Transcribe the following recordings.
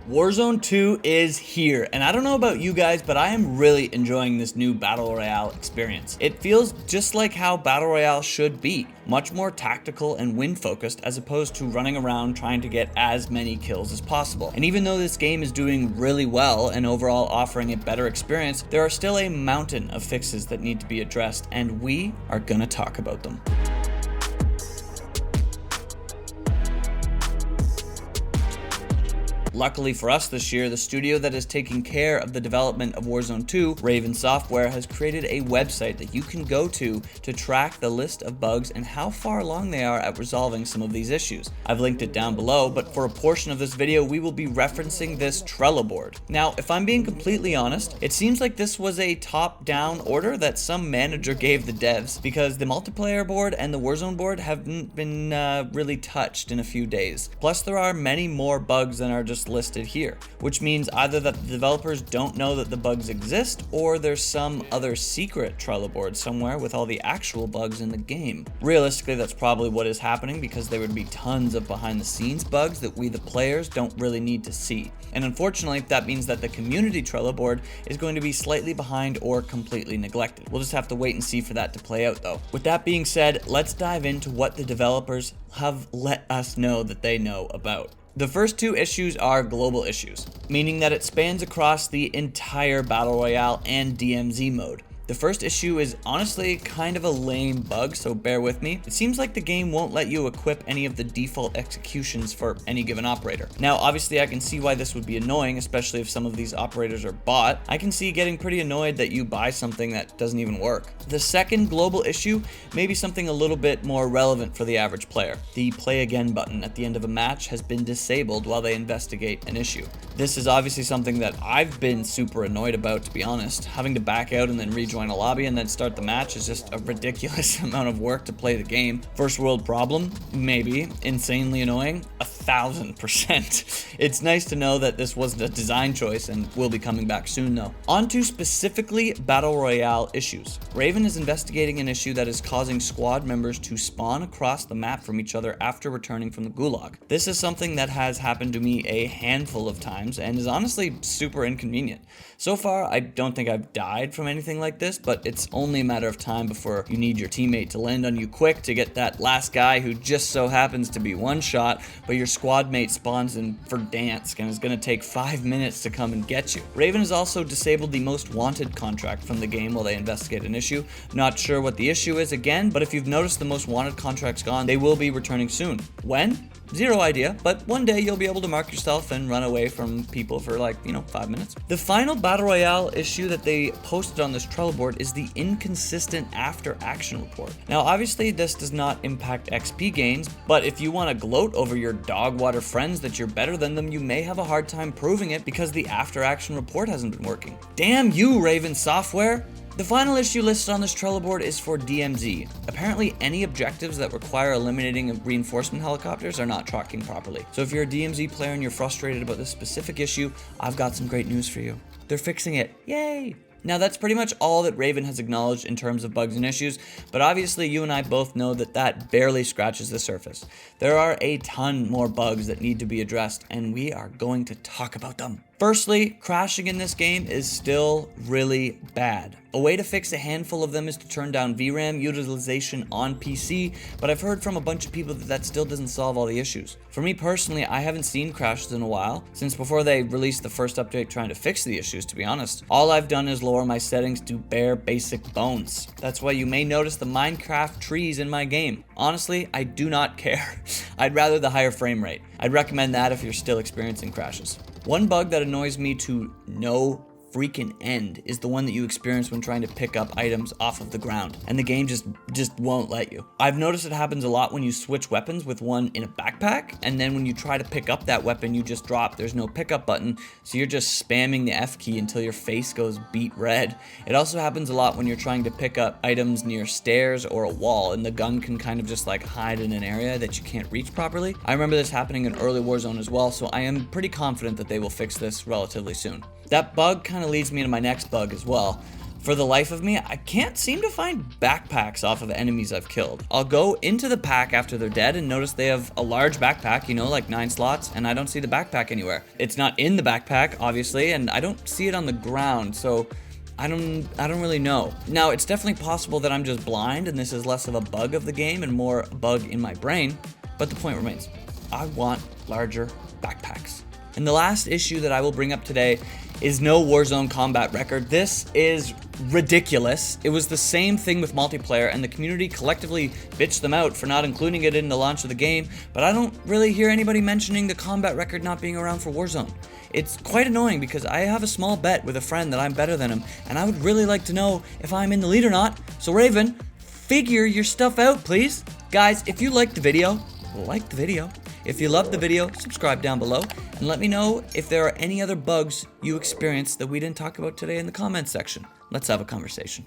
Warzone 2 is here, and I don't know about you guys, but I am really enjoying this new Battle Royale experience. It feels just like how Battle Royale should be, much more tactical and win-focused as opposed to running around trying to get as many kills as possible. And even though this game is doing really well and overall offering a better experience, there are still a mountain of fixes that need to be addressed, and we are gonna talk about them. Luckily for us this year, the studio that is taking care of the development of Warzone 2, Raven Software, has created a website that you can go to track the list of bugs and how far along they are at resolving some of these issues. I've linked it down below, but for a portion of this video, we will be referencing this Trello board. Now, if I'm being completely honest, it seems like this was a top-down order that some manager gave the devs, because the multiplayer board and the Warzone board haven't been really touched in a few days. Plus, there are many more bugs than are just listed here, which means either that the developers don't know that the bugs exist, or there's some other secret Trello board somewhere with all the actual bugs in the game. Realistically, that's probably what is happening, because there would be tons of behind the scenes bugs that we the players don't really need to see. And unfortunately, that means that the community Trello board is going to be slightly behind or completely neglected. We'll just have to wait and see for that to play out though. With that being said, let's dive into what the developers have let us know that they know about. The first two issues are global issues, meaning that it spans across the entire Battle Royale and DMZ mode. The first issue is honestly kind of a lame bug, so bear with me. It seems like the game won't let you equip any of the default executions for any given operator. Now, obviously I can see why this would be annoying, especially if some of these operators are bought. I can see getting pretty annoyed that you buy something that doesn't even work. The second global issue may be something a little bit more relevant for the average player. The play again button at the end of a match has been disabled while they investigate an issue. This is obviously something that I've been super annoyed about, to be honest. Having to back out and then rejoin a lobby and then start the match is just a ridiculous amount of work to play the game. First world problem? Maybe. Insanely annoying? 1000%. It's nice to know that this wasn't a design choice and will be coming back soon though. On to specifically Battle Royale issues. Raven is investigating an issue that is causing squad members to spawn across the map from each other after returning from the gulag. This is something that has happened to me a handful of times and is honestly super inconvenient. So far, I don't think I've died from anything like this, but it's only a matter of time before you need your teammate to land on you quick to get that last guy who just so happens to be one shot, but your squad mate spawns in Verdansk and is going to take 5 minutes to come and get you. Raven has also disabled the most wanted contract from the game while they investigate an issue. Not sure what the issue is again, but if you've noticed the most wanted contract's gone, they will be returning soon. When? Zero idea, but one day you'll be able to mark yourself and run away from people for 5 minutes. The final Battle Royale issue that they posted on this Trello board is the inconsistent after action report. Now obviously this does not impact XP gains, but if you want to gloat over your dog water friends that you're better than them, you may have a hard time proving it because the after action report hasn't been working. Damn you, Raven Software! The final issue listed on this Trello board is for DMZ. Apparently, any objectives that require eliminating reinforcement helicopters are not tracking properly. So if you're a DMZ player and you're frustrated about this specific issue, I've got some great news for you. They're fixing it. Yay! Now that's pretty much all that Raven has acknowledged in terms of bugs and issues, but obviously you and I both know that that barely scratches the surface. There are a ton more bugs that need to be addressed, and we are going to talk about them. Firstly, crashing in this game is still really bad. A way to fix a handful of them is to turn down VRAM utilization on PC, but I've heard from a bunch of people that that still doesn't solve all the issues. For me personally, I haven't seen crashes in a while, since before they released the first update trying to fix the issues, to be honest. All I've done is lower my settings to bare basic bones. That's why you may notice the Minecraft trees in my game. Honestly, I do not care. I'd rather the higher frame rate. I'd recommend that if you're still experiencing crashes. One bug that annoys me to no freaking end is the one that you experience when trying to pick up items off of the ground, and the game just won't let you. I've noticed it happens a lot when you switch weapons with one in a backpack, and then when you try to pick up that weapon you just drop, there's no pickup button, so you're just spamming the F key until your face goes beet red. It also happens a lot when you're trying to pick up items near stairs or a wall, and the gun can kind of just hide in an area that you can't reach properly. I remember this happening in early Warzone as well, so I am pretty confident that they will fix this relatively soon. That bug kind of leads me to my next bug as well. For the life of me, I can't seem to find backpacks off of enemies I've killed. I'll go into the pack after they're dead and notice they have a large backpack, you know, like 9 slots, and I don't see the backpack anywhere. It's not in the backpack, obviously, and I don't see it on the ground, so I don't really know. Now, it's definitely possible that I'm just blind and this is less of a bug of the game and more a bug in my brain, but the point remains. I want larger backpacks. And the last issue that I will bring up today is no Warzone combat record. This is ridiculous. It was the same thing with multiplayer, and the community collectively bitched them out for not including it in the launch of the game, but I don't really hear anybody mentioning the combat record not being around for Warzone. It's quite annoying because I have a small bet with a friend that I'm better than him, and I would really like to know if I'm in the lead or not. So Raven, figure your stuff out, please. Guys, if you liked the video, like the video. If you loved the video, subscribe down below and let me know if there are any other bugs you experienced that we didn't talk about today in the comments section. Let's have a conversation.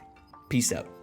Peace out.